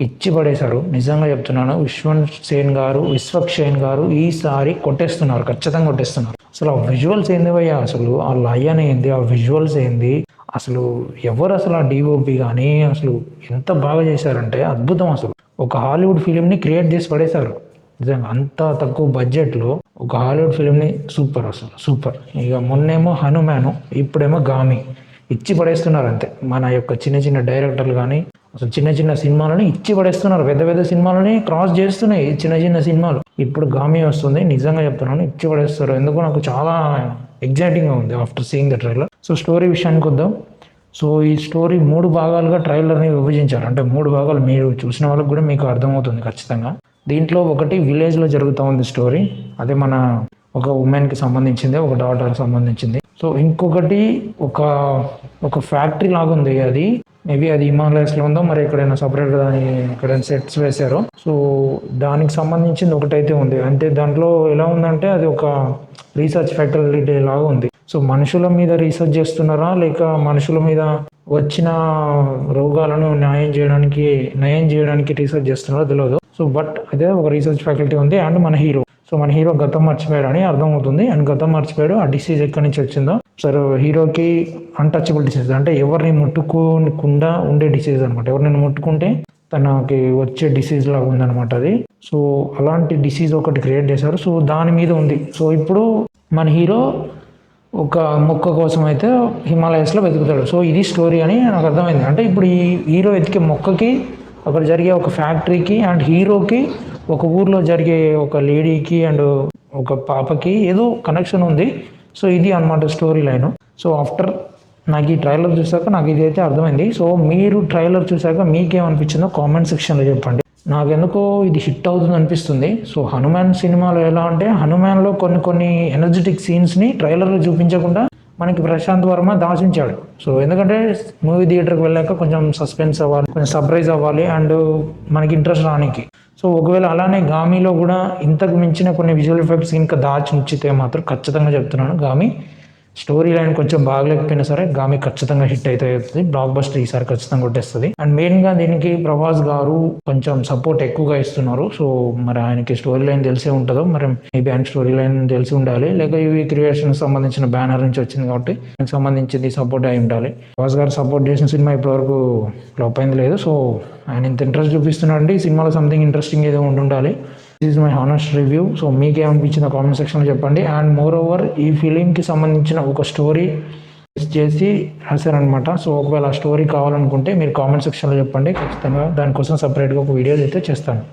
ఇచ్చి పడేశారు. నిజంగా చెప్తున్నాను, విశ్వక్ సేన్ గారు ఈసారి కొట్టేస్తున్నారు, ఖచ్చితంగా కొట్టేస్తున్నారు. అసలు ఆ విజువల్స్ ఏంది భయ్యా, అసలు ఆ లయన్ ఏంది, ఆ విజువల్స్ ఏంది, అసలు ఎవరు అసలు ఆ డిఓపి కానీ అసలు ఎంత బాగా చేశారంటే అద్భుతం. అసలు ఒక హాలీవుడ్ ఫిలింని క్రియేట్ చేసి పడేశారు. నిజంగా అంత తక్కువ బడ్జెట్లో ఒక హాలీవుడ్ ఫిలింని సూపర్, అసలు సూపర్. ఇక మొన్నేమో హనుమాను, ఇప్పుడేమో గామి, ఇచ్చి పడేస్తున్నారు అంతే. మన యొక్క చిన్న చిన్న డైరెక్టర్లు కానీ అసలు చిన్న చిన్న సినిమాలని ఇచ్చి పడేస్తున్నారు, పెద్ద పెద్ద సినిమాలని క్రాస్ చేస్తున్నాయి చిన్న చిన్న సినిమాలు. ఇప్పుడు గామి వస్తుంది, నిజంగా చెప్తున్నాను ఇచ్చి పడేస్తారు. ఎందుకు నాకు చాలా ఎగ్జైటింగ్గా ఉంది after seeing the trailer. So story విషయానికి వద్దాం. సో ఈ స్టోరీ 3 భాగాలుగా ట్రైలర్ని విభజించారు. అంటే 3 భాగాలు, మీరు చూసిన వాళ్ళకి కూడా మీకు అర్థమవుతుంది ఖచ్చితంగా. దీంట్లో ఒకటి విలేజ్లో జరుగుతూ ఉంది స్టోరీ, అదే మన ఒక ఉమెన్కి సంబంధించింది, ఒక డాటర్కి సంబంధించింది. సో ఇంకొకటి ఒక ఫ్యాక్టరీ లాగా ఉంది, అది మేబీ అది హిమాలయస్లో ఉందో మరి ఎక్కడైనా సపరేట్గా దాని ఎక్కడైనా సెట్స్ వేశారో. సో దానికి సంబంధించింది ఒకటైతే ఉంది. అంటే దాంట్లో ఎలా ఉందంటే అది ఒక రీసెర్చ్ ఫ్యాక్టరీ లాగా ఉంది. సో మనుషుల మీద రీసెర్చ్ చేస్తున్నారా లేక మనుషుల మీద వచ్చిన రోగాలను నయం చేయడానికి రీసెర్చ్ చేస్తున్నారో తెలియదు. సో బట్ అదే ఒక రీసెర్చ్ ఫ్యాకల్టీ ఉంది. అండ్ మన హీరో గతం మర్చిపోయాడు అని అర్థమవుతుంది. అండ్ గతం మర్చిపోయాడు, ఆ డిసీజ్ ఎక్కడి నుంచి వచ్చిందో. సరే, హీరోకి అన్టచబుల్ డిసీజ్, అంటే ఎవరిని ముట్టుకోకుండా ఉండే డిసీజ్ అనమాట. ఎవరిని ముట్టుకుంటే తనకి వచ్చే డిసీజ్ లాగా ఉందన్నమాట అది. సో అలాంటి డిసీజ్ ఒకటి క్రియేట్ చేశారు. సో దాని మీద ఉంది. సో ఇప్పుడు మన హీరో ఒక మొక్క కోసం అయితే హిమాలయస్లో వెతుకుతాడు. సో ఇది స్టోరీ అని నాకు అర్థమైంది. అంటే ఇప్పుడు ఈ హీరో వెతికే మొక్కకి, అక్కడ జరిగే ఒక ఫ్యాక్టరీకి, అండ్ హీరోకి ఒక ఊర్లో జరిగే ఒక లేడీకి అండ్ ఒక పాపకి ఏదో కనెక్షన్ ఉంది. సో ఇది అన్నమాట స్టోరీ లైన్. సో ఆఫ్టర్ నాకు ఈ ట్రైలర్ చూసాక నాకు ఇది అయితే అర్థమైంది. సో మీరు ట్రైలర్ చూసాక మీకేమనిపించిందో కామెంట్ సెక్షన్లో చెప్పండి. నాకెందుకో ఇది హిట్ అవుతుంది అనిపిస్తుంది. సో హనుమాన్ సినిమాలో ఎలా అంటే, హనుమాన్లో కొన్ని ఎనర్జెటిక్ సీన్స్ని ట్రైలర్లో చూపించకుండా మనకి ప్రశాంత్ వర్మ దాచించాడు. సో ఎందుకంటే మూవీ థియేటర్కి వెళ్ళాక కొంచెం సస్పెన్స్ అవ్వాలి, కొంచెం సర్ప్రైజ్ అవ్వాలి, అండ్ మనకి ఇంట్రెస్ట్ రానికి. సో ఒకవేళ అలానే గామిలో కూడా ఇంతకు మించిన కొన్ని విజువల్ ఎఫెక్ట్స్ ఇంకా దాచి ఉంచితే మాత్రం ఖచ్చితంగా చెప్తున్నాను, గామి స్టోరీ లైన్ కొంచెం బాగలేకపోయినా సరే గామి ఖచ్చితంగా హిట్ అయితే అవుతుంది. బ్లాక్ బస్టర్ ఈసారి ఖచ్చితంగా కొట్టేస్తుంది. అండ్ మెయిన్గా దీనికి ప్రభాస్ గారు కొంచెం సపోర్ట్ ఎక్కువగా ఇస్తున్నారు. సో మరి ఆయనకి స్టోరీ లైన్ తెలిసే ఉంటుందో, మరి మేబీ ఆయన స్టోరీ లైన్ తెలిసి ఉండాలి, లేక ఇవి క్రియేషన్ సంబంధించిన బ్యానర్ నుంచి వచ్చింది కాబట్టి దానికి సంబంధించింది సపోర్ట్ అయి ఉండాలి. ప్రభాస్ గారు సపోర్ట్ చేసిన సినిమా ఇప్పటివరకు ఫ్లాప్ అయింది లేదు. సో ఆయన ఇంత ఇంట్రెస్ట్ చూపిస్తున్నాడంటే ఈ సినిమాలో సంథింగ్ ఇంట్రెస్టింగ్ ఏదో ఉండాలి. This is my honest review. So మీకేమనిపించిందో కామెంట్ సెక్షన్లో చెప్పండి. అండ్ మోర్ ఓవర్ ఈ ఫిలింకి సంబంధించిన ఒక స్టోరీ చేసి రాశారనమాట. సో ఒకవేళ ఆ స్టోరీ కావాలనుకుంటే మీరు కామెంట్ సెక్షన్లో చెప్పండి, ఖచ్చితంగా దానికోసం సపరేట్గా ఒక వీడియో అయితే చేస్తాను.